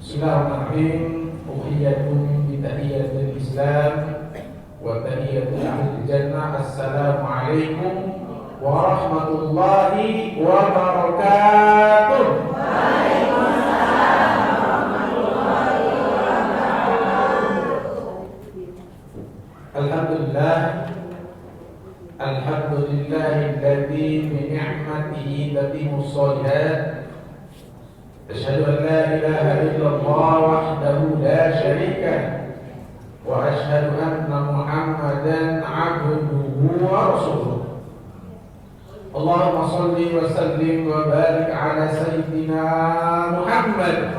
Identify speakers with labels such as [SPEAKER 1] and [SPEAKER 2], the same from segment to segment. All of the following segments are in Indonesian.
[SPEAKER 1] Bismillahirrahmanirrahim. Uhiyatum bitahiyatul Islam wa tahiyatul ahli jannah. Assalamualaikum warahmatullahi wabarakatuh. Alhamdulillah. Alhamdulillahilladzi bi ni'matihi tatimmu shalihat. Asyhadu an la ilaha illallah wahdahu la syarika lahu wa asyhadu anna Muhammadan 'abduhu wa rasuluh. Allahumma shalli wa sallim wa barik ala sayyidina Muhammad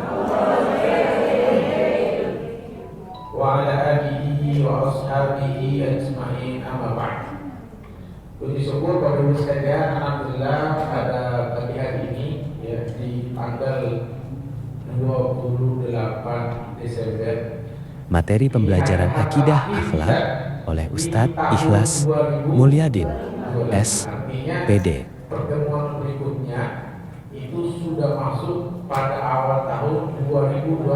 [SPEAKER 1] wa ala alihi wa ashabihi ajma'in, amma ba'd. Puji syukur kepada Allah sekalian, alhamdulillah pada pagi hari ini ya, di tanggal 28 Desember
[SPEAKER 2] materi pembelajaran akidah akhlak oleh Ustadz Ikhlas Mulyadin SPD.
[SPEAKER 1] Pertemuan berikutnya itu sudah masuk pada awal tahun 2002.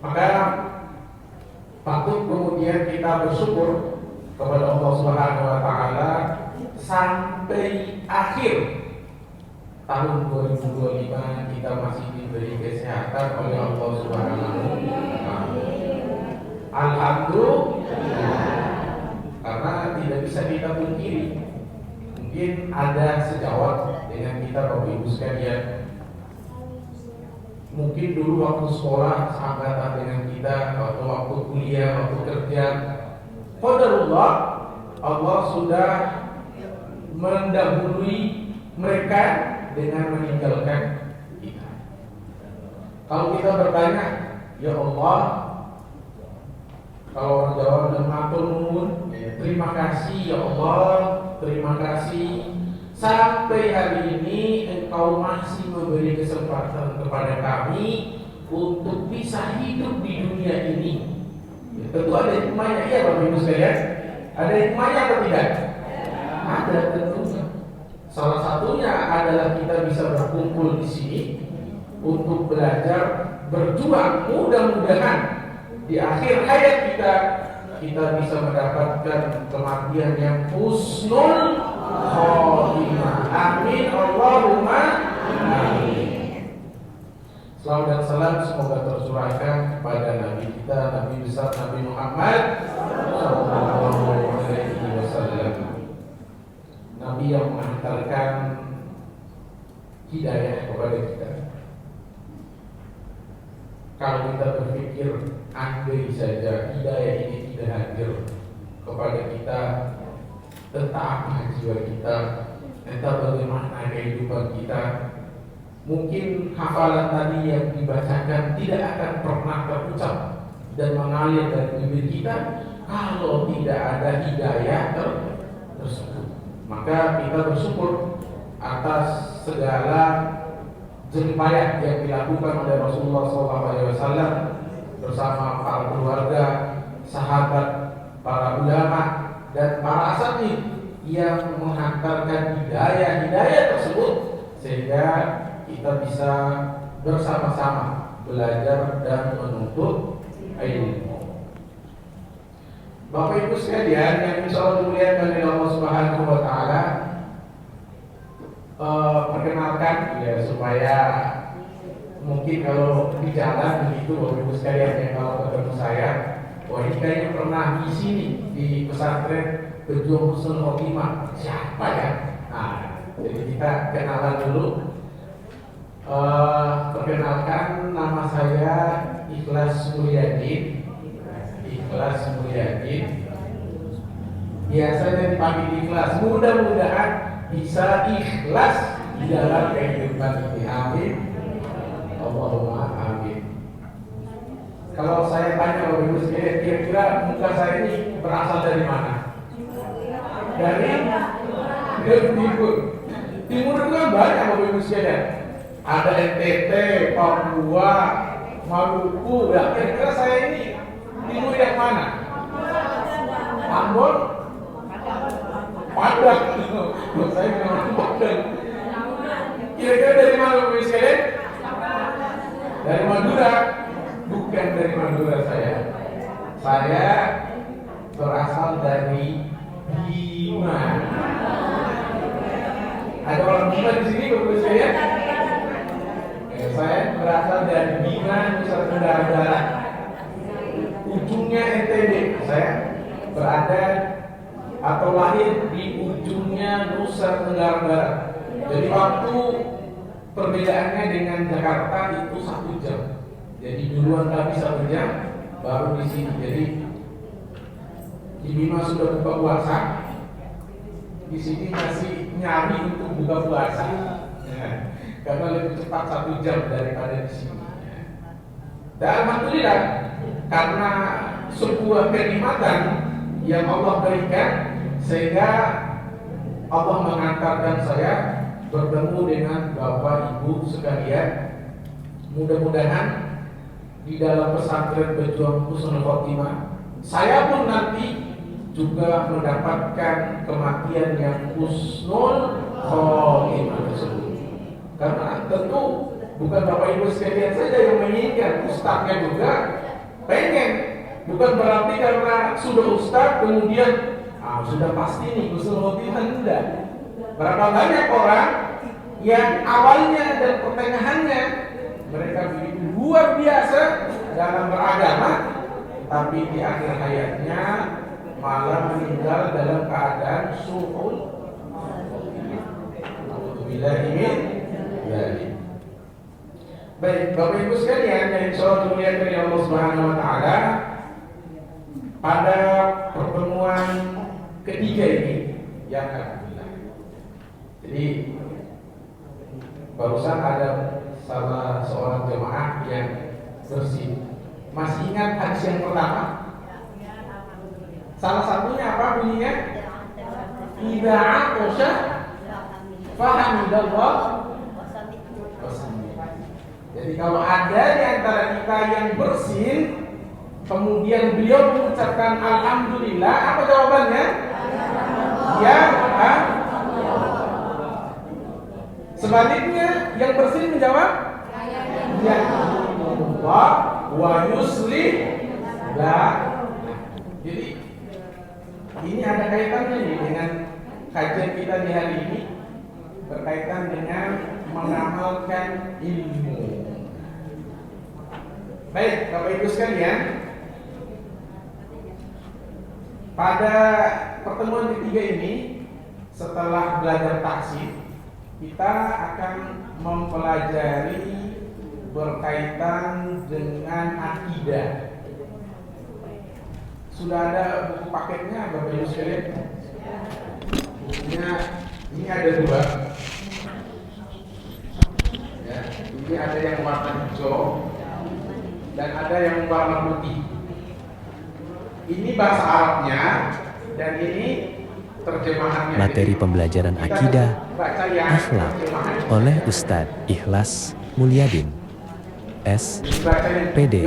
[SPEAKER 1] Maka patut kemudian kita bersyukur kepada Allah Subhanahu wa taala sampai akhir tahun 2025 kita masih diberi kesehatan oleh Allah Subhanahu wa taala. Alhamdulillah. Karena tidak bisa kita pungkiri, mungkin ada sejawat dengan kita Bapak Ibu sekalian. Mungkin dulu waktu sekolah seangkatan dengan kita, atau waktu kuliah, waktu kerja, qadarullah Allah sudah mendahului mereka dengan meninggalkan kita. Kalau kita bertanya, ya Allah, kalau orang Jawa bilang matur nuwun, terima kasih ya Allah, terima kasih sampai hari ini Engkau masih memberi kesempatan kepada kami untuk bisa hidup di dunia ini. Ya, tentu ada hikmahnya, ya Bapak Ibu sekalian. Ada hikmahnya atau tidak? Ada tentunya. Salah satunya adalah kita bisa berkumpul di sini untuk belajar, berjuang. Mudah-mudahan di akhir hayat kita bisa mendapatkan kematian yang husnul khotimah. Amin Allahumma amin. Salam dan salam semoga tercurahkan kepada Nabi kita, Nabi besar Nabi Muhammad sallallahu alaihi wasallam. Nabi yang mengantarkan hidayah kepada kita. Kalau kita berpikir andai saja hidayah ini tidak hadir kepada kita, tentang apa jiwa kita, entah bagaimana kehidupan kita, mungkin hafalan tadi yang dibacakan tidak akan pernah terucap dan mengalir dari bibir kita kalau tidak ada hidayah tersebut. Maka kita bersyukur atas segala jeripayah yang dilakukan oleh Rasulullah SAW bersama para keluarga, sahabat, para ulama, dan para asatidz yang menghantarkan hidayah tersebut sehingga kita bisa bersama-sama belajar dan menuntut ilmu. Bapak Ibu sekalian yang insyaallah dimuliakan oleh Allah Subhanahu wa taala, perkenalkan ya supaya mungkin kalau di jalan begitu Bapak Ibu sekalian yang kalau ketemu saya, wah ini kayaknya pernah di sini di pesantren Pejuang Husnul Khotimah. Siapa ya? Nah, jadi kita kenalan dulu. Perkenalkan, nama saya Ikhlas Mulyadin. Ikhlas Mulyadin. Biasanya dipanggil Ikhlas. Mudah-mudahan bisa ikhlas di dalam kehidupan ini. Amin. Allahumma amin. Kalau saya tanya Bapak Ibu sekalian, kira-kira muka saya ini berasal dari mana? Dari timur. Timur itu kan banyak Bapak Ibu sekalian. Ada NTT, Papua, Maluku. Ya, kira-kira saya ini timur yang mana? Ambon? Padang. Saya memang Padang. Kira-kira dari mana Bapak Ibu sekalian? Saya berasal dari Bima. Ada orang Bima di sini, Bapak saya? Saya berasal dari Bima, Nusa Tenggara Barat. Ujungnya NTB. Saya berada atau lahir di ujungnya Nusa Tenggara Barat. Jadi waktu perbedaannya dengan Jakarta itu 1 jam. Jadi duluan kami 1 jam, baru di sini. Jadi di Bima sudah buka puasa, di sini masih nyari untuk buka puasa, ya, karena lebih cepat 1 jam daripada di sini. Dan alhamdulillah, karena sebuah kenikmatan yang Allah berikan, sehingga Allah mengantarkan saya bertemu dengan Bapak Ibu sekalian. Mudah-mudahan di dalam pesantren Pejuang Husnul Khotimah, saya pun nanti juga mendapatkan kematian yang husnul khotimah tersebut. Karena tentu bukan Bapak Ibu sekalian saja yang menginginkan, ustaznya juga pengen. Bukan berarti karena sudah ustaz kemudian sudah pasti nih husnul khotimah, enggak. Berapa banyak orang yang awalnya dan pertengahannya mereka begitu luar biasa dalam beragama, tapi di akhir hayatnya malah meninggal dalam keadaan su'ul khotimah. Baik, Bapak Ibu sekalian yang insyaallah dimuliakan oleh Allah Subhanahu wa taala, pada pertemuan ketiga ini yang alhamdulillah. Jadi barusan ada salah seorang jemaah yang bersih. Masih ingat hadis yang pertama? Salah satunya apa bunyinya? Idza aqsha fahamidallah. Jadi kalau ada di antara kita yang bersin, kemudian beliau mengucapkan alhamdulillah, apa jawabannya? Ya, sebaliknya yang bersin menjawab ya Allah wa yuslih la. Jadi ini ada kaitannya nih dengan kajian kita di hari ini, berkaitan dengan mengamalkan ilmu. Baik, Bapak Ibu sekalian, pada pertemuan ketiga ini, setelah belajar taksib, kita akan mempelajari berkaitan dengan akidah. Sudah ada buku paketnya, Bapak Ibu sekalian? Bukunya ini ada 2. Ya, ini ada yang warna hijau dan ada yang warna putih. Ini bahasa Arabnya dan ini terjemahannya.
[SPEAKER 2] Materi pembelajaran akidah akhlak oleh Ustadz Ikhlas Mulyadin, SPD.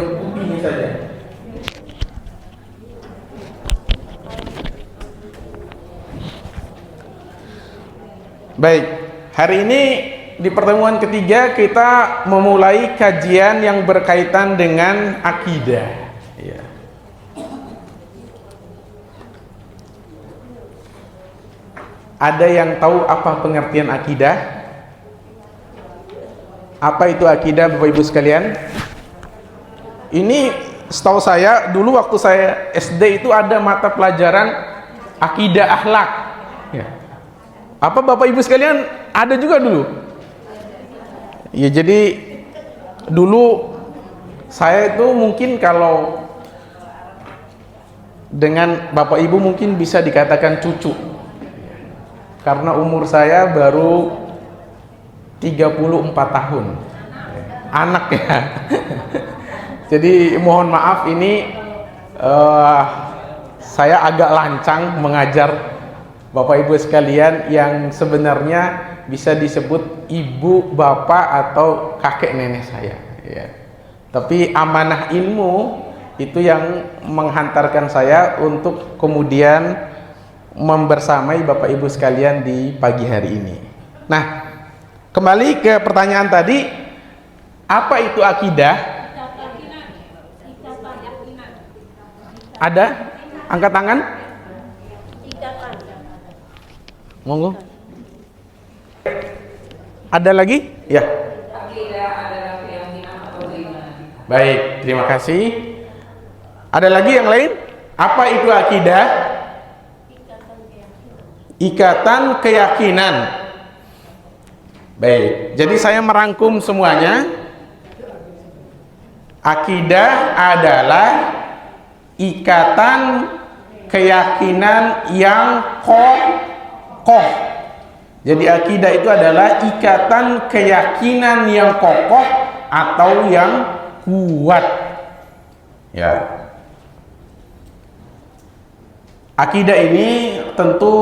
[SPEAKER 1] Baik, hari ini di pertemuan ketiga kita memulai kajian yang berkaitan dengan akidah. Ya. Ada yang tahu apa pengertian akidah? Apa itu akidah, Bapak Ibu sekalian? Ini setahu saya dulu waktu saya SD itu ada mata pelajaran akidah akhlak. Ya. Apa Bapak Ibu sekalian ada juga dulu? Ya, jadi dulu saya itu mungkin kalau dengan Bapak Ibu mungkin bisa dikatakan cucu. Karena umur saya baru 34 tahun. Anak ya. Jadi mohon maaf ini saya agak lancang mengajar Bapak Ibu sekalian yang sebenarnya bisa disebut ibu, bapak atau kakek nenek saya ya. Tapi amanah ilmu itu yang menghantarkan saya untuk kemudian membersamai Bapak Ibu sekalian di pagi hari ini. Nah, kembali ke pertanyaan tadi, apa itu akidah? Ada? Angkat tangan. Monggo. Ada lagi? Ya. Baik, terima kasih. Ada lagi yang lain? Apa itu akidah? Ikatan keyakinan. Baik, jadi saya merangkum semuanya. Akidah adalah ikatan keyakinan yang kokoh. Jadi akidah itu adalah ikatan keyakinan yang kokoh atau yang kuat. Ya. Akidah ini tentu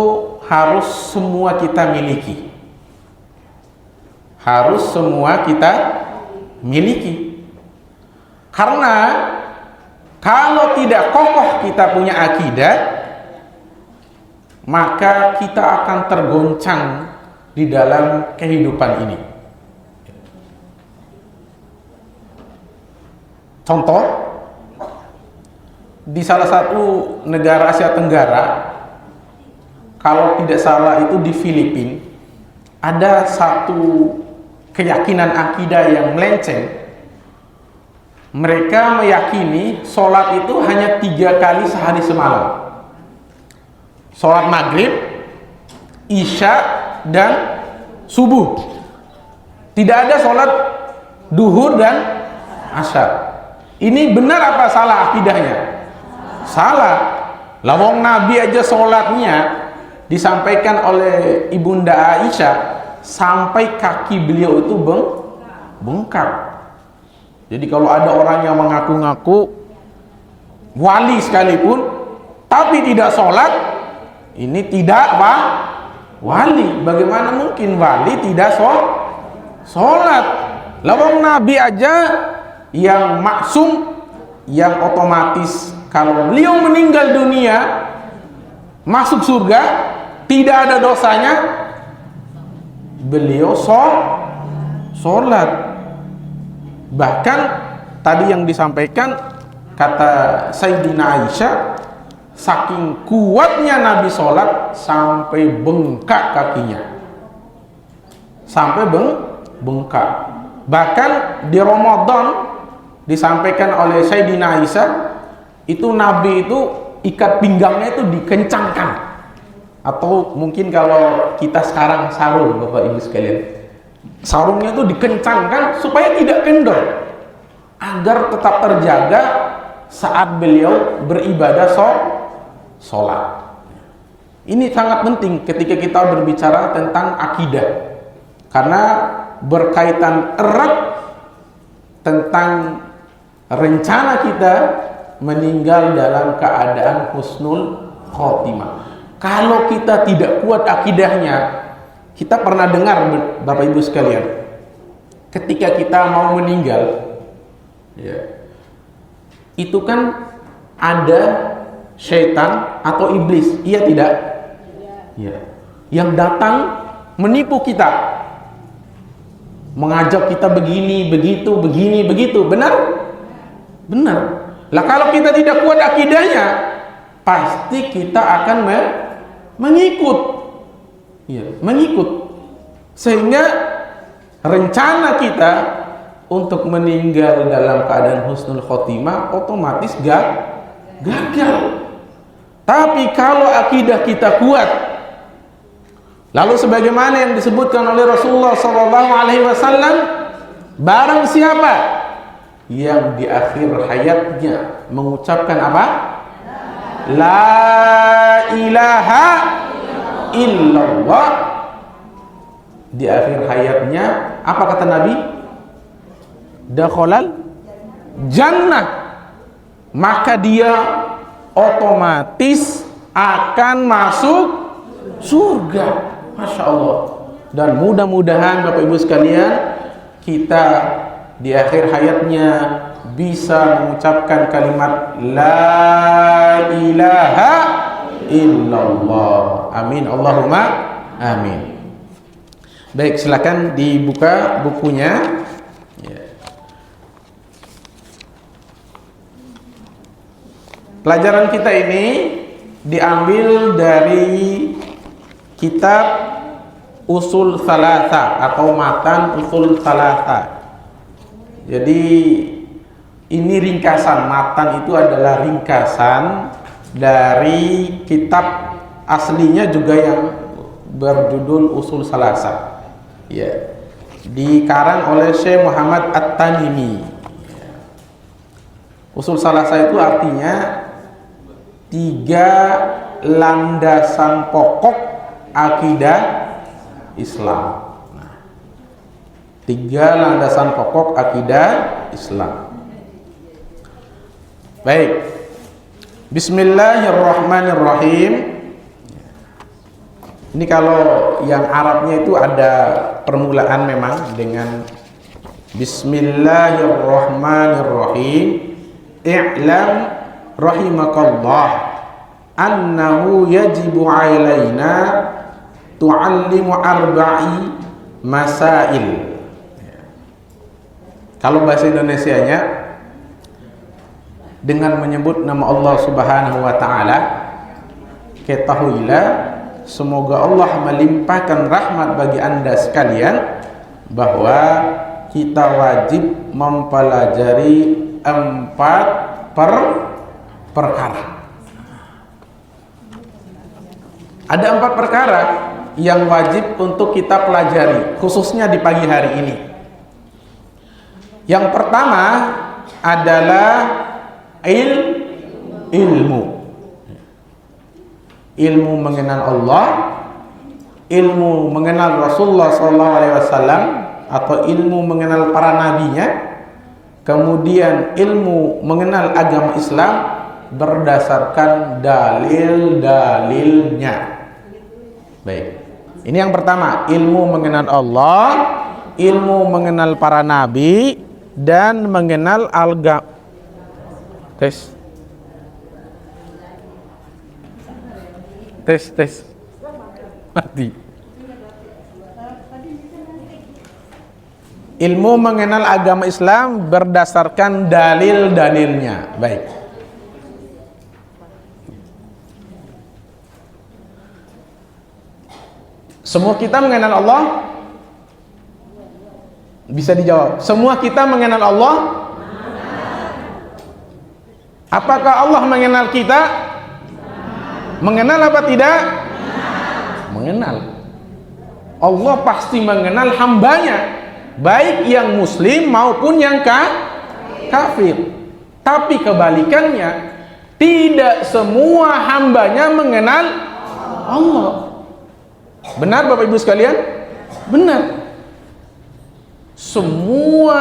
[SPEAKER 1] harus semua kita miliki. Harus semua kita miliki. Karena kalau tidak kokoh kita punya akidah, maka kita akan tergoncang di dalam kehidupan ini. Contoh, di salah satu negara Asia Tenggara, kalau tidak salah itu di Filipina, ada satu keyakinan akidah yang melenceng. Mereka meyakini sholat itu hanya 3 kali sehari semalam. Sholat maghrib, isya, dan subuh. Tidak ada sholat duhur dan asar. Ini benar apa salah akidahnya? Salah. Lawang Nabi aja sholatnya disampaikan oleh Ibunda Aisyah sampai kaki beliau itu bengkak. Jadi kalau ada orang yang mengaku-ngaku wali sekalipun tapi tidak sholat, ini tidak wali. Bagaimana mungkin wali tidak sholat? Lawang Nabi aja yang maksum, yang otomatis kalau beliau meninggal dunia masuk surga, tidak ada dosanya, beliau sholat. Bahkan tadi yang disampaikan kata Sayyidina Aisyah, saking kuatnya Nabi sholat sampai bengkak kakinya, sampai bengkak. Bahkan di Ramadan disampaikan oleh Sayyidina Aisyah, itu Nabi itu ikat pinggangnya itu dikencangkan, atau mungkin kalau kita sekarang sarung, Bapak Ibu sekalian, sarungnya itu dikencangkan supaya tidak kendor, agar tetap terjaga saat beliau beribadah sholat. Ini sangat penting ketika kita berbicara tentang akidah, karena berkaitan erat tentang rencana kita meninggal dalam keadaan husnul khotimah. Kalau kita tidak kuat akidahnya, kita pernah dengar Bapak Ibu sekalian, ketika kita mau meninggal, ya, itu kan ada syaitan atau iblis, iya tidak? Ya, yang datang menipu kita, mengajak kita begini, begitu, begini, begitu. Benar? Benar. Lah kalau kita tidak kuat akidahnya, pasti kita akan mengikut. Ya, mengikut. Sehingga rencana kita untuk meninggal dalam keadaan husnul khotimah otomatis gagal. Tapi kalau akidah kita kuat, lalu sebagaimana yang disebutkan oleh Rasulullah SAW, barang siapa yang di akhir hayatnya mengucapkan apa? La ilaha illallah, di akhir hayatnya apa kata Nabi? Dakhalal jannah, maka dia otomatis akan masuk surga. Masya Allah. Dan mudah-mudahan Bapak Ibu sekalian, kita di akhir hayatnya bisa mengucapkan kalimat la ilaha illallah. Amin, Allahumma amin. Baik, silakan dibuka bukunya. Ya. Pelajaran kita ini diambil dari kitab Usul Salasa atau matan Usul Salasa. Jadi ini ringkasan, matan itu adalah ringkasan dari kitab aslinya juga yang berjudul Usul Salasa. Ya. Dikarang oleh Syekh Muhammad At-Tanimi. Usul Salasa itu artinya 3 landasan pokok akidah Islam. 3 landasan pokok akidah Islam. Baik. Bismillahirrahmanirrahim. Ini kalau yang Arabnya itu ada permulaan memang dengan Bismillahirrahmanirrahim. I'lam rahimakallah annahu yajibu alaina tu'allimu arba'i masail. Kalau bahasa Indonesianya dengan menyebut nama Allah Subhanahu wa taala, ketahuilah semoga Allah melimpahkan rahmat bagi Anda sekalian bahwa kita wajib mempelajari 4 perkara. Ada 4 perkara yang wajib untuk kita pelajari, khususnya di pagi hari ini. Yang pertama adalah ilmu mengenal Allah, ilmu mengenal Rasulullah SAW atau ilmu mengenal para nabinya. Kemudian ilmu mengenal agama Islam berdasarkan dalil-dalilnya. Baik. Ini yang pertama, ilmu mengenal Allah, ilmu mengenal para nabi, dan mengenal agama. Tes. Mati. Ilmu mengenal agama Islam berdasarkan dalil-dalilnya. Baik. Semua kita mengenal Allah? Bisa dijawab. Semua kita mengenal Allah? Apakah Allah mengenal kita? Mengenal apa tidak? Mengenal. Allah pasti mengenal hambanya, baik yang muslim maupun yang kafir. Tapi kebalikannya, tidak semua hambanya mengenal Allah. Benar Bapak Ibu sekalian? Benar. Semua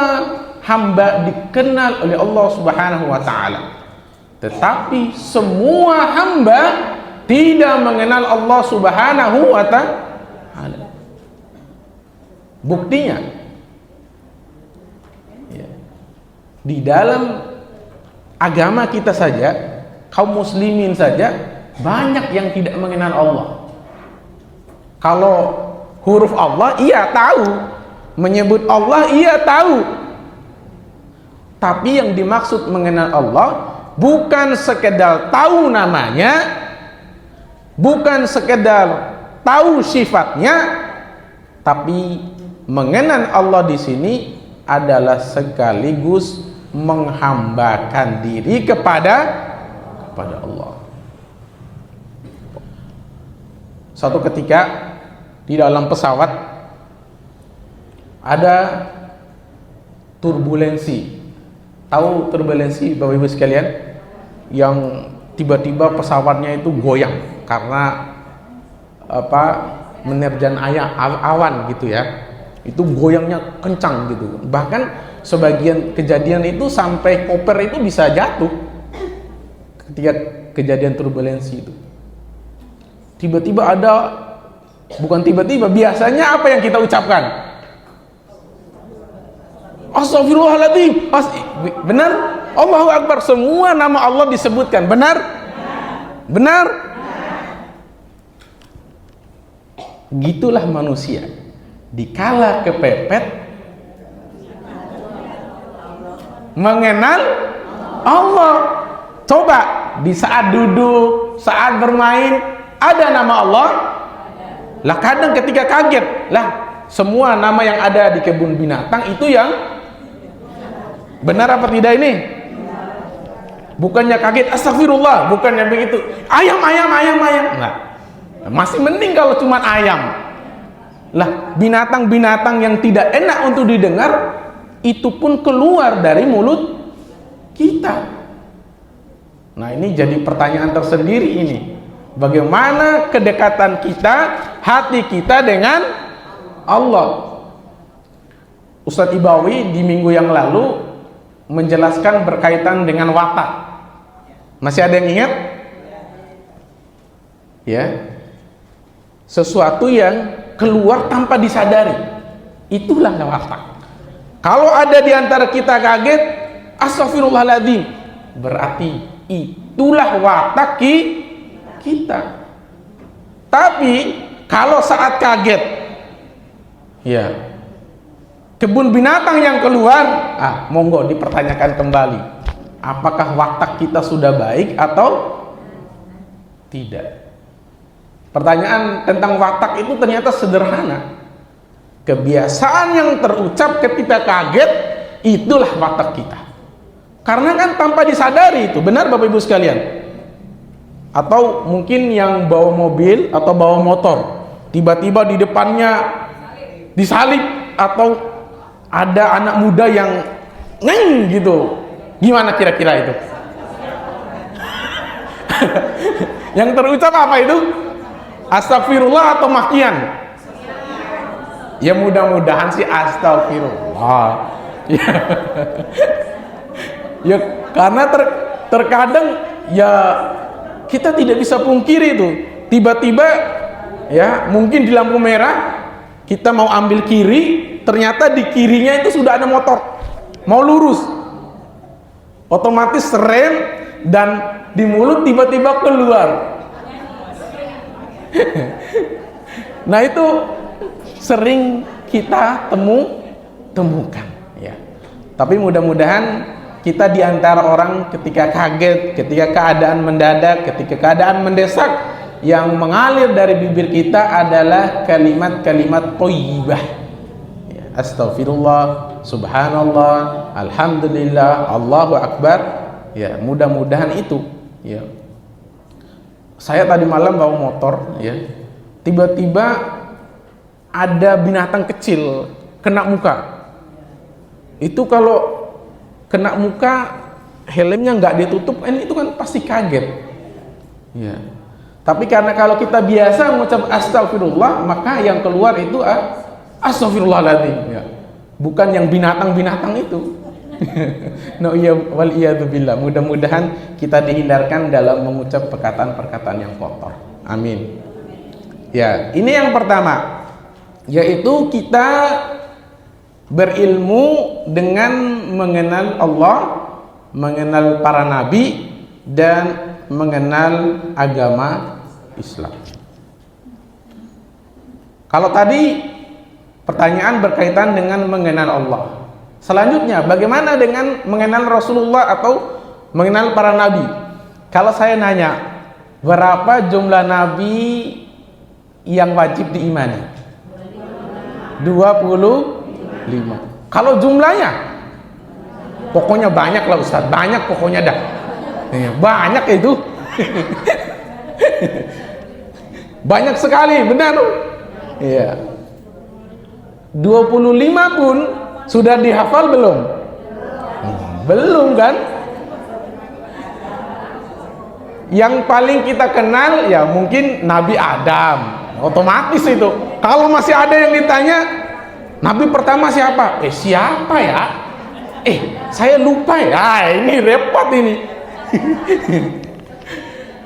[SPEAKER 1] hamba dikenal oleh Allah Subhanahu wa taala. Tetapi semua hamba tidak mengenal Allah Subhanahu wa taala. Buktinya di dalam agama kita saja, kaum muslimin saja banyak yang tidak mengenal Allah. Kalau huruf Allah iya tahu, menyebut Allah iya tahu, tapi yang dimaksud mengenal Allah bukan sekedar tahu namanya, bukan sekedar tahu sifatnya, tapi mengenal Allah di sini adalah sekaligus menghambakan diri kepada Allah. Suatu ketika di dalam pesawat ada turbulensi. Tahu turbulensi Bapak Ibu sekalian? Yang tiba-tiba pesawatnya itu goyang karena menerjang awan gitu ya. Itu goyangnya kencang gitu. Bahkan sebagian kejadian itu sampai koper itu bisa jatuh ketika kejadian turbulensi itu. Tiba-tiba ada, bukan tiba-tiba, biasanya apa yang kita ucapkan? Astagfirullahaladzim. Benar? Allahu Akbar. Semua nama Allah disebutkan. Benar? Benar? Gitulah manusia. Dikala kepepet mengenal Allah. Coba Di saat duduk, saat bermain, ada nama Allah. Lah kadang ketika kaget, lah semua nama yang ada di kebun binatang itu yang benar apa tidak ini? Bukannya kaget, astagfirullah, bukannya begitu. Ayam. Nah, masih mending kalau cuma ayam. Lah, binatang-binatang yang tidak enak untuk didengar itu pun keluar dari mulut kita. Nah, ini jadi pertanyaan tersendiri ini. Bagaimana kedekatan kita, hati kita dengan Allah? Ustadz Ibawi di minggu yang lalu menjelaskan berkaitan dengan watak. Masih ada yang ingat? Ya. Sesuatu yang keluar tanpa disadari. Itulah watak. Kalau ada di antara kita kaget, astagfirullahaladzim, berarti itulah watak kita. Tapi kalau saat kaget, ya, kebun binatang yang keluar, monggo dipertanyakan kembali, apakah watak kita sudah baik atau tidak. Pertanyaan tentang watak itu ternyata sederhana. Kebiasaan yang terucap ketika kaget, itulah watak kita. Karena kan tanpa disadari itu, benar Bapak Ibu sekalian? Atau mungkin yang bawa mobil atau bawa motor, tiba-tiba di depannya disalip, atau ada anak muda yang neng gitu, gimana kira-kira itu? Yang terucap apa itu? Astagfirullah atau makian? Ya mudah-mudahan sih astagfirullah. Ya karena terkadang ya kita tidak bisa pungkiri itu, tiba-tiba ya mungkin di lampu merah kita mau ambil kiri, ternyata di kirinya itu sudah ada motor mau lurus, otomatis rem dan di mulut tiba-tiba keluar. Nah itu sering kita temukan ya. Tapi mudah-mudahan kita di antara orang ketika kaget, ketika keadaan mendadak, ketika keadaan mendesak, yang mengalir dari bibir kita adalah kalimat-kalimat thayyibah. Ya, astagfirullah, subhanallah, alhamdulillah, Allahu akbar. Ya, mudah-mudahan itu. Ya. Saya tadi malam bawa motor, ya. Tiba-tiba ada binatang kecil kena muka. Itu kalau kena muka, helmnya nggak ditutup, itu kan pasti kaget. Ya. Tapi karena kalau kita biasa mengucap astagfirullah, maka yang keluar itu astagfirullahaladzim. Ya. Bukan yang binatang-binatang itu. No iya wal iyadzubillah. Mudah-mudahan kita dihindarkan dalam mengucap perkataan-perkataan yang kotor. Amin. Ya, ini yang pertama, yaitu kita berilmu dengan mengenal Allah, mengenal para nabi, dan mengenal agama Islam. Kalau tadi pertanyaan berkaitan dengan mengenal Allah, selanjutnya bagaimana dengan mengenal Rasulullah atau mengenal para nabi? Kalau saya nanya, berapa jumlah nabi yang wajib diimani? 25. Kalau jumlahnya, pokoknya banyak lah Ustaz, banyak pokoknya dah. Banyak itu. Banyak sekali, benar. Iya. 25 pun sudah dihafal belum? Belum kan? Yang paling kita kenal ya mungkin Nabi Adam. Otomatis itu. Kalau masih ada yang ditanya, Nabi pertama siapa? Siapa ya? Saya lupa ya. Ini repot ini.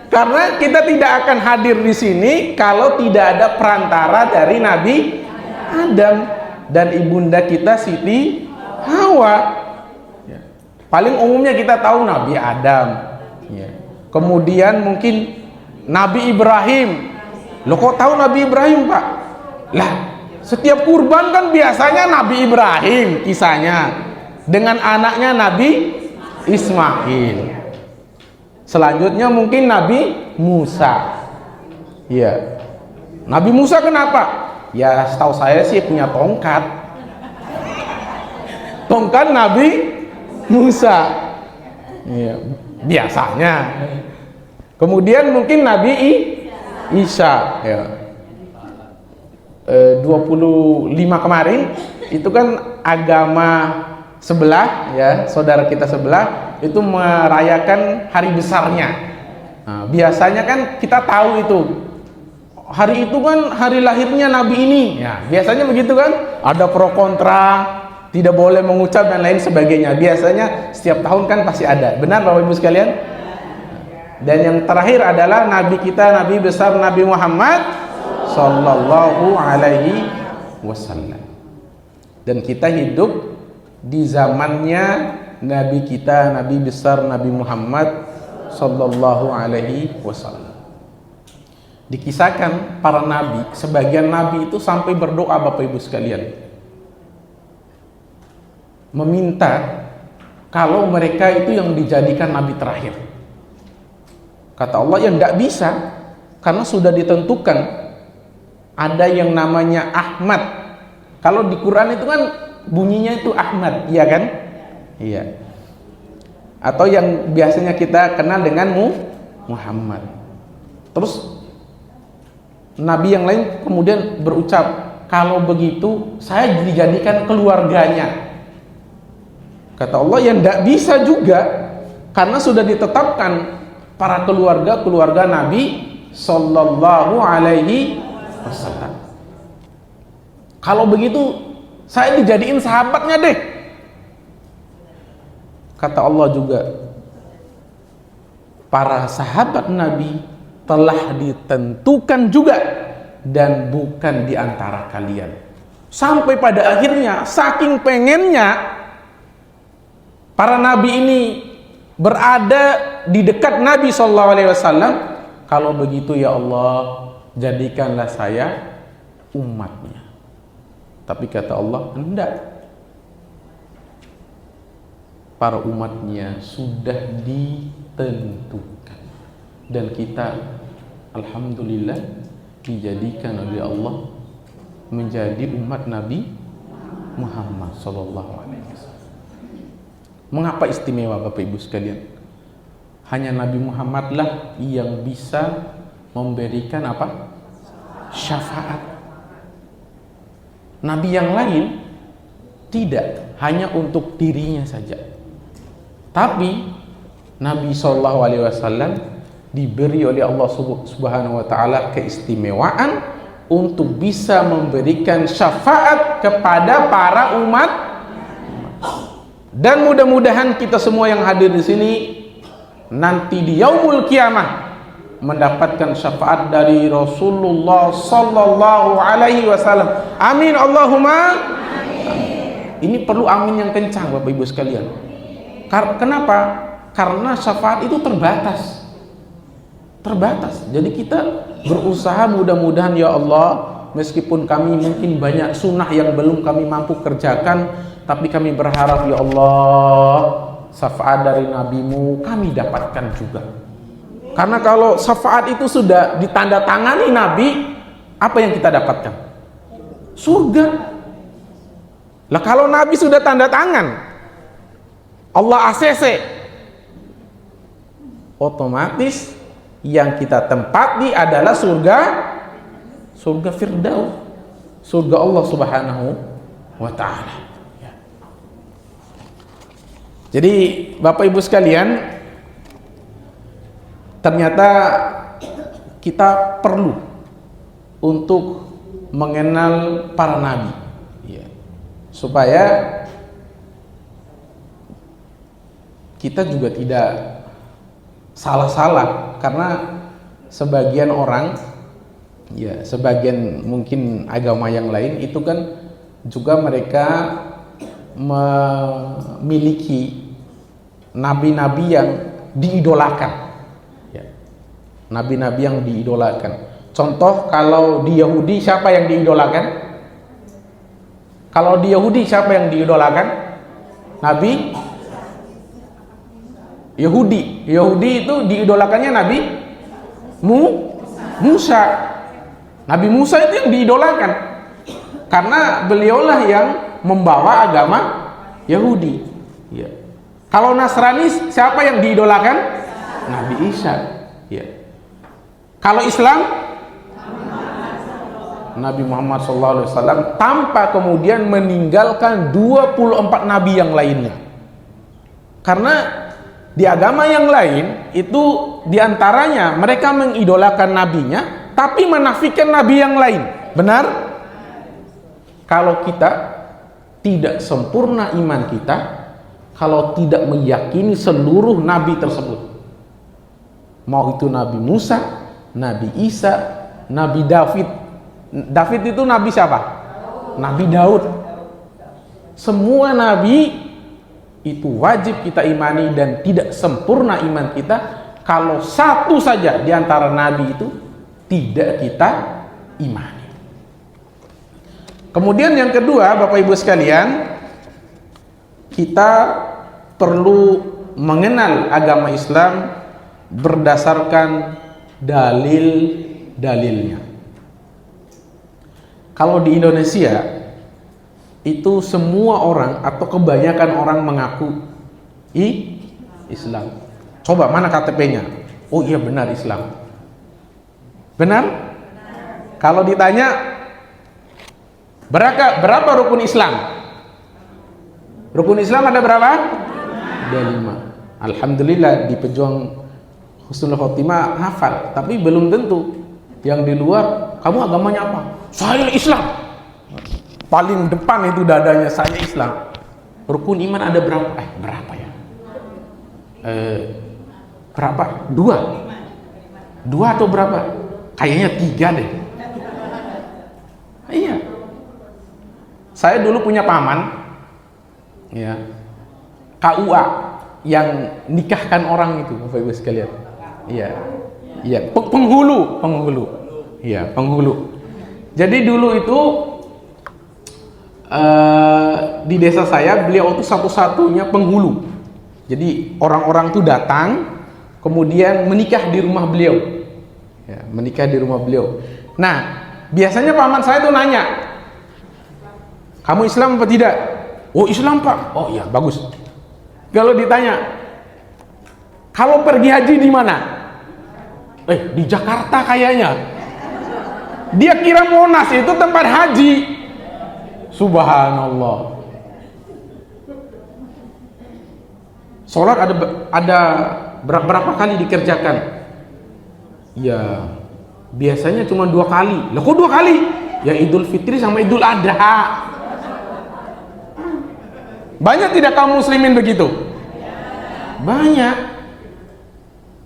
[SPEAKER 1] Karena kita tidak akan hadir di sini kalau tidak ada perantara dari Nabi Adam dan ibunda kita Siti Hawa. Ya. Paling umumnya kita tahu Nabi Adam. Ya. Kemudian mungkin Nabi Ibrahim. Loh kok tahu Nabi Ibrahim Pak? Lah setiap kurban kan biasanya Nabi Ibrahim kisahnya dengan anaknya Nabi Ismail. Selanjutnya mungkin Nabi Musa. Ya. Nabi Musa kenapa? Ya setahu saya sih punya tongkat. Tongkat Nabi Musa. Ya, biasanya. Kemudian mungkin Nabi Isa. Ya. 25 kemarin itu kan agama sebelah, ya, saudara kita sebelah itu merayakan hari besarnya. Nah, biasanya kan kita tahu itu hari itu kan hari lahirnya Nabi ini, ya biasanya begitu kan, ada pro kontra, tidak boleh mengucap dan lain sebagainya. Biasanya setiap tahun kan pasti ada, benar Bapak Ibu sekalian. Dan yang terakhir adalah Nabi kita, Nabi besar Nabi Muhammad Sallallahu Alaihi Wasallam. Dan kita hidup di zamannya Nabi kita, Nabi besar Nabi Muhammad Sallallahu Alaihi Wasallam. Dikisahkan para nabi, sebagian nabi itu sampai berdoa Bapak Ibu sekalian, meminta kalau mereka itu yang dijadikan nabi terakhir. Kata Allah, ya tidak bisa, karena sudah ditentukan ada yang namanya Ahmad. Kalau di Quran itu kan bunyinya itu Ahmad, iya kan? Iya. Atau yang biasanya kita kenal dengan Muhammad. Terus nabi yang lain kemudian berucap, kalau begitu saya dijadikan keluarganya. Kata Allah, ya tidak bisa juga, karena sudah ditetapkan para keluarga Nabi Sallallahu Alaihi Wasallam. Kalau begitu saya dijadiin sahabatnya deh. Kata Allah juga, para sahabat Nabi telah ditentukan juga dan bukan di antara kalian. Sampai pada akhirnya saking pengennya para nabi ini berada di dekat Nabi Sallallahu Alaihi Wasallam, kalau begitu ya Allah, jadikanlah saya umatnya. Tapi kata Allah, enggak. Para umatnya sudah ditentukan, dan kita alhamdulillah dijadikan oleh Allah menjadi umat Nabi Muhammad Sallallahu Alaihi Wasallam. Mengapa istimewa Bapak Ibu sekalian? Hanya Nabi Muhammad lah yang bisa memberikan apa? Syafaat. Nabi yang lain tidak, hanya untuk dirinya saja. Tapi Nabi Shallallahu Alaihi Wasallam diberi oleh Allah Subhanahu Wa Taala keistimewaan untuk bisa memberikan syafaat kepada para umat. Dan mudah-mudahan kita semua yang hadir di sini nanti di yaumul kiamah mendapatkan syafaat dari Rasulullah Sallallahu Alaihi Wasallam. Amin Allahumma amin. Ini perlu amin yang kencang Bapak Ibu sekalian. Kenapa? Karena syafaat itu terbatas. Jadi kita berusaha, mudah-mudahan ya Allah, meskipun kami mungkin banyak sunnah yang belum kami mampu kerjakan, tapi kami berharap ya Allah, syafaat dari nabimu kami dapatkan juga. Karena kalau syafaat itu sudah ditandatangani Nabi, apa yang kita dapatkan? Surga. Lah kalau Nabi sudah tanda tangan, Allah ACC, otomatis yang kita tempati adalah surga Firdaus, surga Allah Subhanahu wa Ta'ala. Jadi Bapak Ibu sekalian, ternyata kita perlu untuk mengenal para nabi, ya, supaya kita juga tidak salah-salah. Karena sebagian orang, ya sebagian mungkin agama yang lain itu kan juga mereka memiliki nabi-nabi yang diidolakan, ya. Nabi-nabi yang diidolakan. Contoh, kalau di Yahudi siapa yang diidolakan? Kalau di Yahudi siapa yang diidolakan?
[SPEAKER 3] Yahudi. Yahudi itu diidolakannya Nabi Musa. Nabi Musa itu yang diidolakan karena beliaulah yang membawa agama Yahudi. Ya. Kalau Nasrani siapa yang diidolakan? Nabi Isa. Ya. Kalau Islam Nabi Muhammad SAW, tanpa kemudian meninggalkan 24 nabi yang lainnya. Karena di agama yang lain itu diantaranya mereka mengidolakan nabinya tapi menafikan nabi yang lain. Benar? Kalau kita tidak sempurna iman kita kalau tidak meyakini seluruh nabi tersebut, mau itu Nabi Musa, Nabi Isa, Nabi David. David itu nabi siapa? Nabi Daud. Semua nabi itu wajib kita imani dan tidak sempurna iman kita kalau satu saja di antara nabi itu tidak kita imani. Kemudian yang kedua, Bapak Ibu sekalian, kita perlu mengenal agama Islam berdasarkan dalil-dalilnya. Kalau di Indonesia itu semua orang atau kebanyakan orang mengaku Islam. Coba mana KTP-nya? Oh iya benar Islam. Benar? Kalau ditanya berapa rukun Islam? Rukun Islam ada berapa? Ada 5. Alhamdulillah di pejuang Husnul Khotimah hafal, tapi belum tentu. Yang di luar, kamu agamanya apa? Saya Islam. Paling depan itu dadanya, saya Islam. Rukun iman ada berapa? Berapa ya? Berapa? 2 atau berapa? Kayaknya 3 deh. Iya. Saya dulu punya paman, ya, KUA yang nikahkan orang itu, Bapak Ibu sekalian. Iya, iya, penghulu, iya, penghulu. Jadi dulu itu di desa saya beliau itu satu-satunya penghulu. Jadi orang-orang tuh datang, kemudian menikah di rumah beliau, ya, menikah di rumah beliau. Nah, biasanya paman saya tuh nanya, kamu Islam apa tidak? Oh Islam Pak. Oh iya bagus. Kalau ditanya, kalau pergi haji di mana? Di Jakarta kayaknya. Dia kira Monas itu tempat haji. Subhanallah. Sholat ada berapa kali dikerjakan? Ya biasanya cuma 2 kali. Lah kok 2 kali? Ya Idul Fitri sama Idul Adha. Banyak tidak kaum muslimin begitu? Banyak.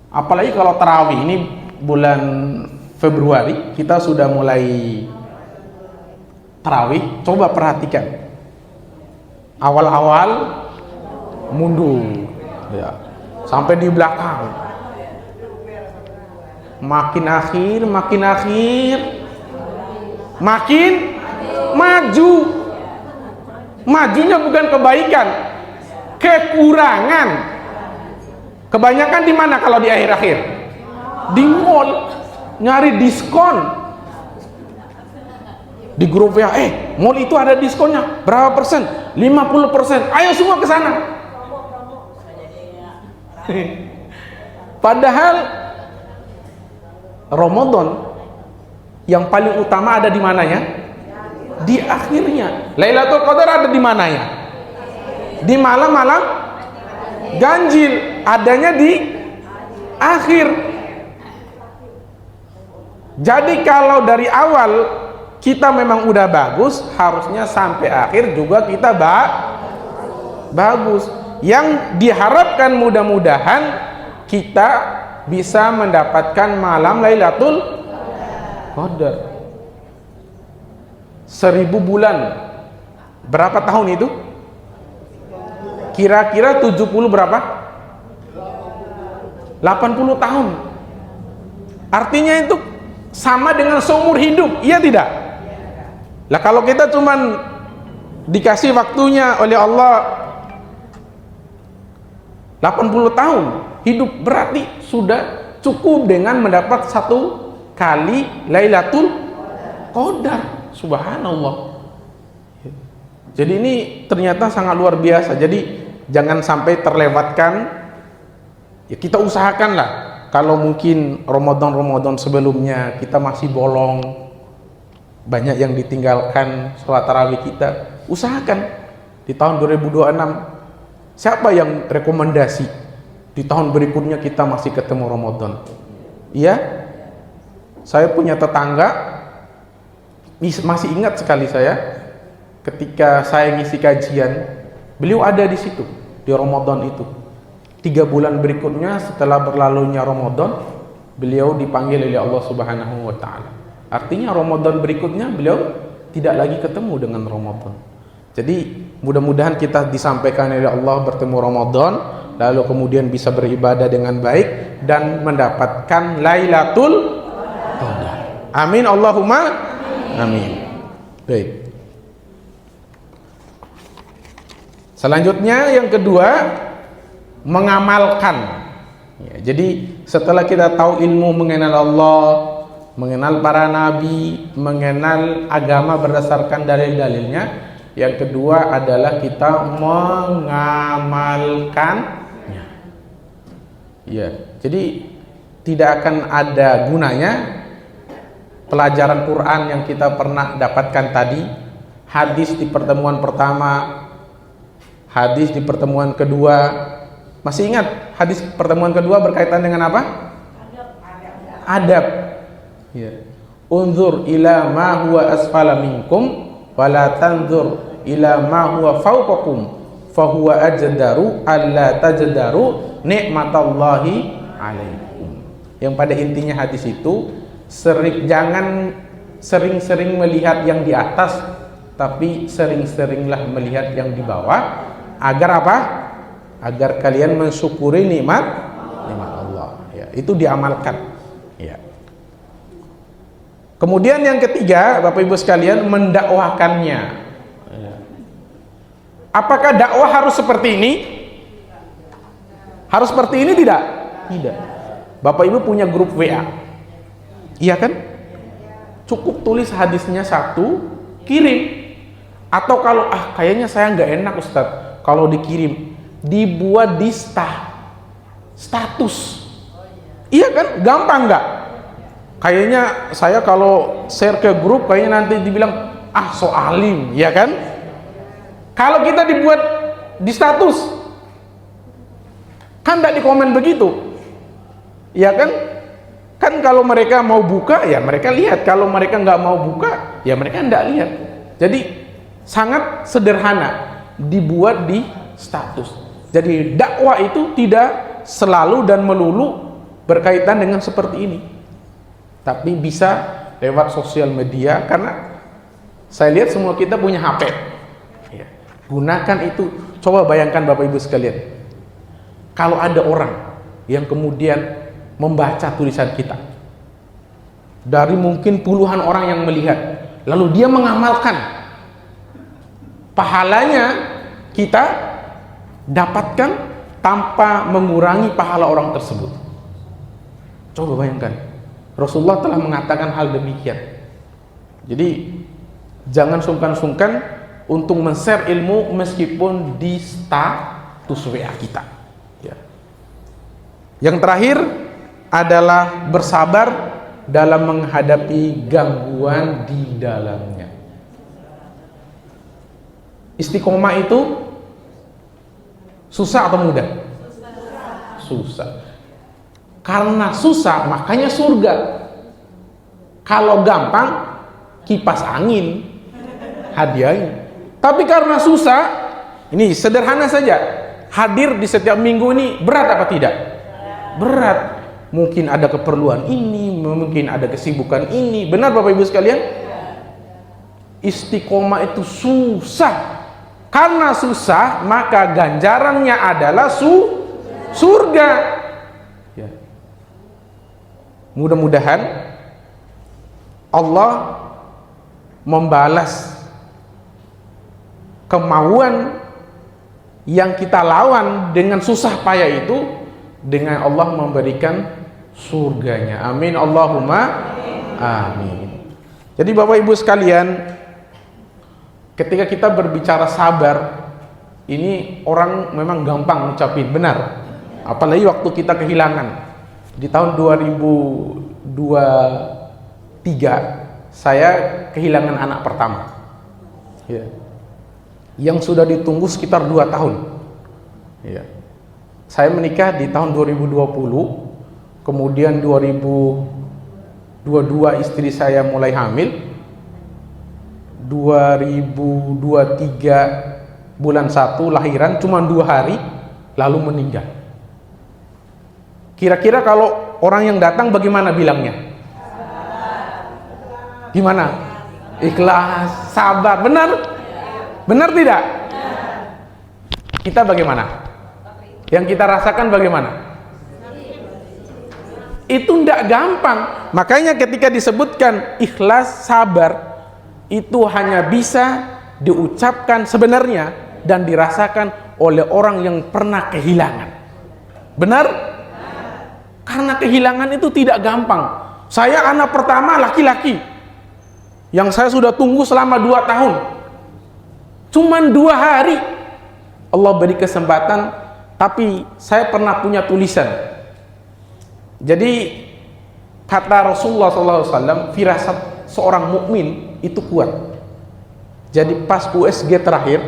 [SPEAKER 3] Apalagi kalau tarawih, ini bulan Februari kita sudah mulai tarawih. Coba perhatikan, awal-awal mundur, ya, sampai di belakang. Makin akhir, makin maju. Majunya bukan kebaikan, kekurangan. Kebanyakan di mana kalau di akhir-akhir? Di mall, nyari diskon. Di grup WA, mall itu ada diskonnya. Berapa persen? 50%. Ayo semua ke sana. Padahal Ramadan yang paling utama ada di mananya? Di akhirnya. Lailatul Qadar ada di mananya? Di malam-malam ganjil, adanya di akhir. Jadi kalau dari awal kita memang udah bagus, harusnya sampai akhir juga kita bagus. Yang diharapkan mudah-mudahan kita bisa mendapatkan malam Lailatul Qadar. 1000 bulan berapa tahun itu? Kira-kira 70 berapa? 80 tahun. Artinya itu sama dengan seumur hidup, iya tidak? Lah kalau kita cuman dikasih waktunya oleh Allah 80 tahun hidup, berarti sudah cukup dengan mendapat 1 kali Lailatul Qadar. Subhanallah. Jadi ini ternyata sangat luar biasa. Jadi jangan sampai terlewatkan. Ya kita usahakanlah, kalau mungkin Ramadan sebelumnya kita masih bolong, banyak yang ditinggalkan sholat tarawih kita, usahakan di tahun 2026. Siapa yang rekomendasi di tahun berikutnya kita masih ketemu Ramadan? Iya, saya punya tetangga, masih ingat sekali saya ketika saya ngisi kajian, beliau ada di situ di Ramadan itu. 3 bulan berikutnya setelah berlalunya Ramadan, beliau dipanggil oleh Allah Subhanahu wa taala. Artinya Ramadan berikutnya beliau tidak lagi ketemu dengan Ramadan. Jadi mudah-mudahan kita disampaikan oleh Allah bertemu Ramadan, lalu kemudian bisa beribadah dengan baik dan mendapatkan Lailatul Qadar. Amin Allahumma amin. Baik. Selanjutnya yang kedua, mengamalkan. Ya, jadi setelah kita tahu ilmu mengenal Allah, mengenal para nabi, mengenal agama berdasarkan dalil-dalilnya, yang kedua adalah kita mengamalkannya. Ya, jadi tidak akan ada gunanya pelajaran Quran yang kita pernah dapatkan tadi, hadis di pertemuan pertama, hadis di pertemuan kedua. Masih ingat hadis pertemuan kedua berkaitan dengan apa? Adab. Ya. Unzur ila ma huwa asfala minkum wala tanzur ila ma huwa fawqakum fahuwa ajdaru alla tajdaru nikmatallahi alaikum. Yang pada intinya hadis itu jangan sering-sering melihat yang di atas, tapi sering-seringlah melihat yang di bawah, agar apa? Agar kalian mensyukuri nikmat Allah. Ya, itu diamalkan. Ya. Kemudian yang ketiga, Bapak Ibu sekalian, mendakwahkannya. Ya. Apakah dakwah harus seperti ini? Harus seperti ini tidak? Tidak. Bapak Ibu punya grup WA, iya kan? Cukup tulis hadisnya 1, kirim. Atau kalau kayaknya saya nggak enak Ustadz kalau dikirim, dibuat di status. Iya kan? Gampang nggak? Kayaknya saya kalau share ke grup kayaknya nanti dibilang so alim, ya kan? Kalau kita dibuat di status, kan nggak dikomen begitu, ya kan? Kan kalau mereka mau buka ya mereka lihat, kalau mereka nggak mau buka ya mereka nggak lihat. Jadi sangat sederhana, dibuat di status. Jadi dakwah itu tidak selalu dan melulu berkaitan dengan seperti ini, tapi bisa lewat sosial media, karena saya lihat semua kita punya HP. Ya. Gunakan itu. Coba bayangkan Bapak Ibu sekalian, kalau ada orang yang kemudian membaca tulisan kita, dari mungkin puluhan orang yang melihat, lalu dia mengamalkan, pahalanya kita dapatkan tanpa mengurangi pahala orang tersebut. Coba bayangkan, Rasulullah telah mengatakan hal demikian. Jadi jangan sungkan-sungkan untuk men-share ilmu meskipun di status WA kita. Ya. Yang terakhir adalah bersabar dalam menghadapi gangguan di dalamnya. Istiqomah itu susah atau mudah? Susah. Karena susah makanya surga. Kalau gampang kipas angin hadiahnya. Tapi karena susah, ini sederhana saja, hadir di setiap minggu ini berat apa tidak? Berat. Mungkin ada keperluan ini, mungkin ada kesibukan ini. Benar Bapak Ibu sekalian? Istiqomah itu susah. Karena susah, maka ganjarannya adalah surga. Ya. Mudah-mudahan Allah membalas kemauan yang kita lawan dengan susah payah itu, dengan Allah memberikan surganya. Amin Allahumma amin. Jadi Bapak Ibu sekalian, ketika kita berbicara sabar, ini orang memang gampang ngucapin, benar. Apalagi waktu kita kehilangan. Di tahun 2023 saya kehilangan anak pertama, ya, yang sudah ditunggu sekitar 2 tahun, ya. Saya menikah di tahun 2020, kemudian 2022 istri saya mulai hamil, 2023 bulan 1 lahiran, cuma 2 hari lalu meninggal. Kira-kira kalau orang yang datang bagaimana bilangnya? Gimana? Ikhlas, sabar, benar? Benar tidak? Kita bagaimana? Yang kita rasakan bagaimana? Itu tidak gampang. Makanya ketika disebutkan ikhlas, sabar, itu hanya bisa diucapkan sebenarnya dan dirasakan oleh orang yang pernah kehilangan. Benar? Karena kehilangan itu tidak gampang. Saya anak pertama laki-laki yang saya sudah tunggu selama 2 tahun. Cuman 2 hari Allah beri kesempatan, tapi saya pernah punya tulisan. Jadi kata Rasulullah SAW, firasat seorang mukmin itu kuat. Jadi pas USG terakhir,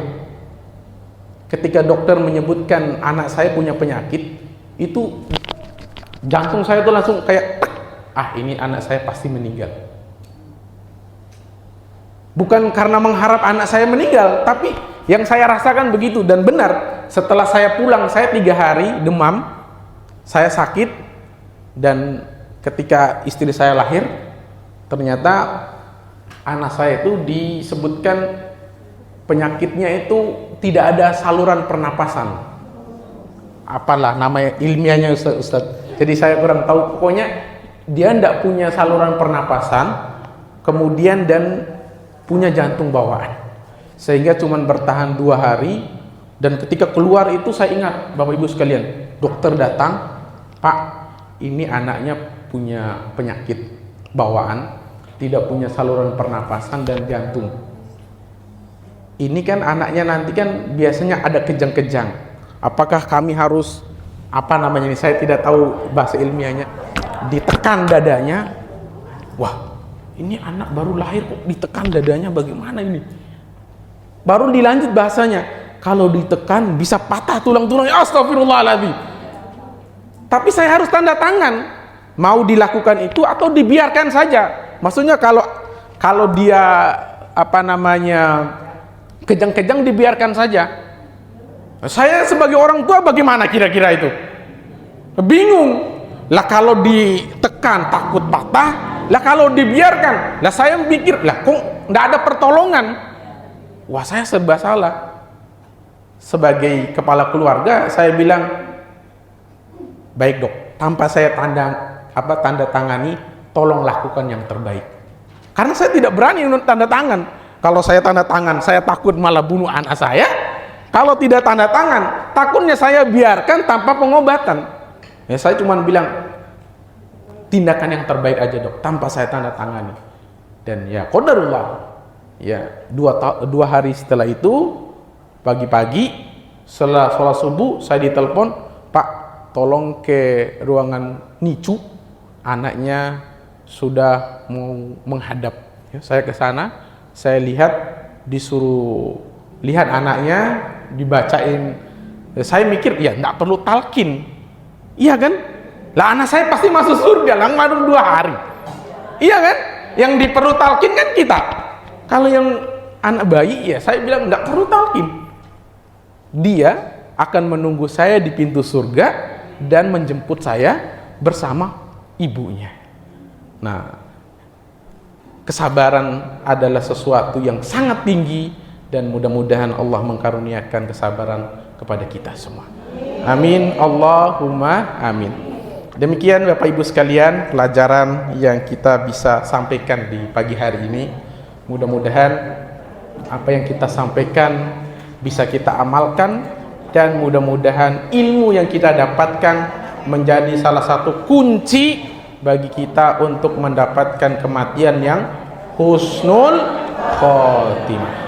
[SPEAKER 3] ketika dokter menyebutkan anak saya punya penyakit, itu jantung saya tuh langsung kayak, ini anak saya pasti meninggal. Bukan karena mengharap anak saya meninggal, tapi yang saya rasakan begitu. Dan benar, setelah saya pulang, saya 3 hari demam, saya sakit, dan ketika istri saya lahir, ternyata anak saya itu disebutkan penyakitnya itu tidak ada saluran pernapasan. Apalah nama ilmiahnya Ustaz. Jadi saya kurang tahu, pokoknya dia tidak punya saluran pernapasan, kemudian dan punya jantung bawaan, sehingga cuma bertahan 2 hari. Dan ketika keluar itu saya ingat, Bapak Ibu sekalian, dokter datang, Pak, ini anaknya punya penyakit bawaan, tidak punya saluran pernapasan dan jantung. Ini kan anaknya nanti kan biasanya ada kejang-kejang. Apakah kami harus apa namanya ini, saya tidak tahu bahasa ilmiahnya, ditekan dadanya? Wah, ini anak baru lahir kok ditekan dadanya, bagaimana ini? Baru dilanjut bahasanya, kalau ditekan bisa patah tulang-tulangnya. Astagfirullahaladzim. Tapi saya harus tanda tangan, mau dilakukan itu atau dibiarkan saja. Maksudnya kalau dia apa namanya kejang-kejang, dibiarkan saja. Saya sebagai orang tua bagaimana kira-kira itu? Bingung. Lah kalau ditekan takut patah, lah kalau dibiarkan, lah saya mikir, lah kok enggak ada pertolongan. Wah, saya serba salah. Sebagai kepala keluarga, saya bilang, baik dok, tanpa saya tanda tangani, tolong lakukan yang terbaik. Karena saya tidak berani tanda tangan. Kalau saya tanda tangan, saya takut malah bunuh anak saya. Kalau tidak tanda tangan, takutnya saya biarkan tanpa pengobatan. Ya, saya cuma bilang, tindakan yang terbaik aja dok, tanpa saya tanda tangani. Dan ya qadarullah, ya 2 hari setelah itu, pagi-pagi setelah sholat subuh, saya ditelepon, Pak, tolong ke ruangan NICU, anaknya sudah mau menghadap. Ya, saya ke sana, saya lihat, disuruh lihat anaknya, dibacain. Saya mikir, ya enggak perlu talkin, iya kan? Lah anak saya pasti masuk surga lah, baru 2 hari, iya kan? Yang diperlu talkin kan kita. Kalau yang anak bayi, ya saya bilang enggak perlu talkin. Dia akan menunggu saya di pintu surga dan menjemput saya bersama ibunya. Nah, kesabaran adalah sesuatu yang sangat tinggi, dan mudah-mudahan Allah mengkaruniakan kesabaran kepada kita semua. Amin Allahumma amin. Demikian Bapak Ibu sekalian pelajaran yang kita bisa sampaikan di pagi hari ini. Mudah-mudahan apa yang kita sampaikan bisa kita amalkan dan mudah-mudahan ilmu yang kita dapatkan menjadi salah satu kunci bagi kita untuk mendapatkan kematian yang husnul khotimah.